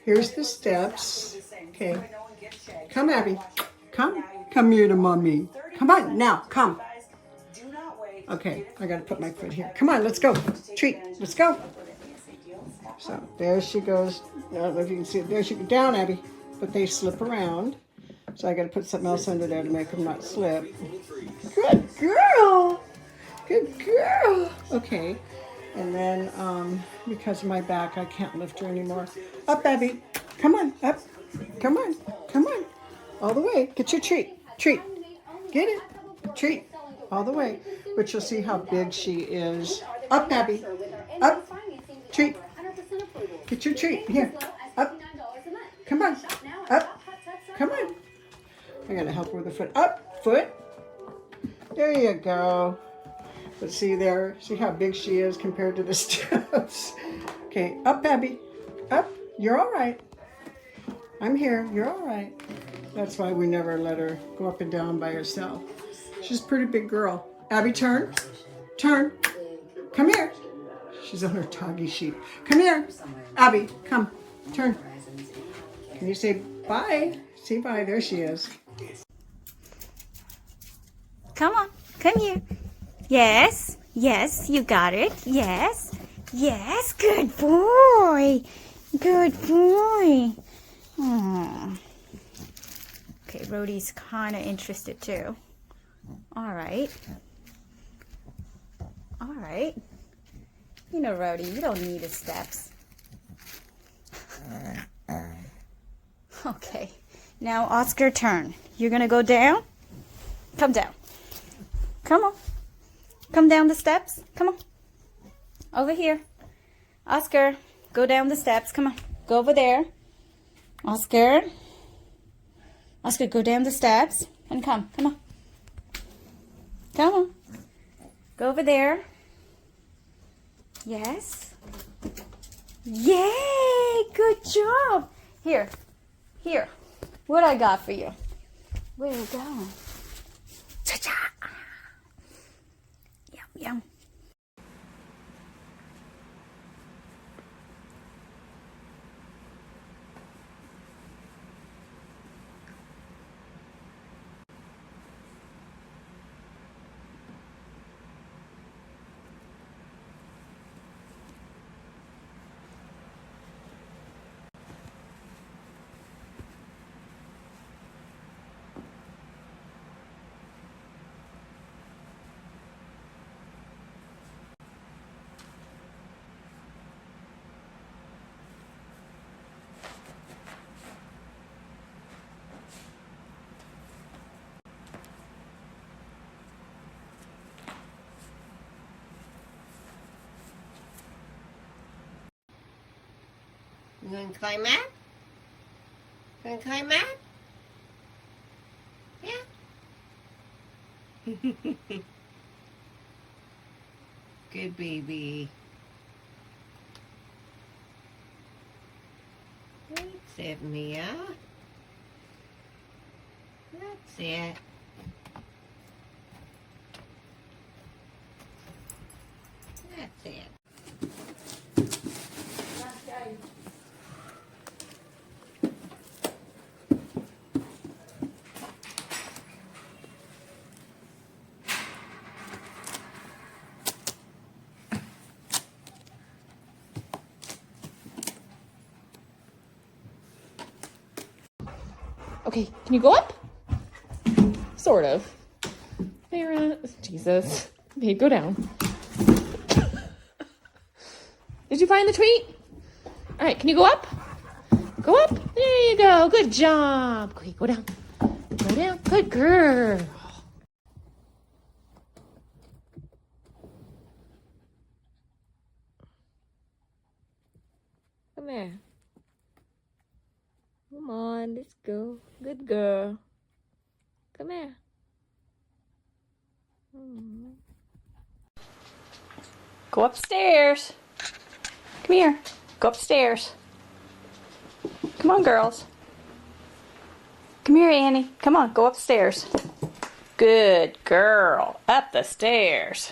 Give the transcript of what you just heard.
Here's the steps. Okay. Come, Abby. Come. Come here to mommy. Come on, now, come. Okay, I gotta put my foot here. Come on, let's go. Treat, let's go. So there she goes. I don't know if you can see it. There she goes. Down, Abby. But they slip around. So I gotta put something else under there to make them not slip. Good girl. Good girl. Okay. And then, because of my back, I can't lift her anymore. Up, Abby. Come on, up. Come on, come on. All the way. Get your treat. Treat. Get it. Treat. All the way. But you'll see how big she is. Up, Abby. Up. Treat. Get your treat. Here. Up. Come on. Up. Come on. I gotta help her with the foot. Up. Foot. There you go. But see there. See how big she is compared to the steps. Okay. Up, Abby. Up. You're all right. I'm here. You're all right. That's why we never let her go up and down by herself. She's a pretty big girl. Abby, turn. Turn. Come here. She's on her toggy sheet. Come here. Abby, come. Turn. Can you say bye? Say bye. There she is. Come on. Come here. Yes. Yes, you got it. Yes. Yes. Good boy. Good boy. Aww. Okay, Rhodey's kind of interested too. All right. All right. You know, Rhodey, you don't need his steps. Okay. Now, Oscar, turn. You're going to go down? Come down. Come on. Come down the steps. Come on. Over here. Oscar, go down the steps. Come on. Go over there. Oscar. Oscar, go down the steps and come. Come on. Come on. Go over there. Yes. Yay! Good job. Here. Here. What I got for you? Where you going? Cha-cha. Yum, yum. You gonna climb up? Gonna climb up? Yeah. Good baby. That's it, Mia. That's it. That's it. Okay, can you go up? Sort of. Mara, Jesus. Okay, go down. Did you find the treat? All right, can you go up? Go up. There you go. Good job. Okay, go down. Go down. Good girl. Come here. Come on, let's go. Good girl. Come here. Go upstairs. Come here. Go upstairs. Come on, girls. Come here, Annie. Come on, go upstairs. Good girl. Up the stairs.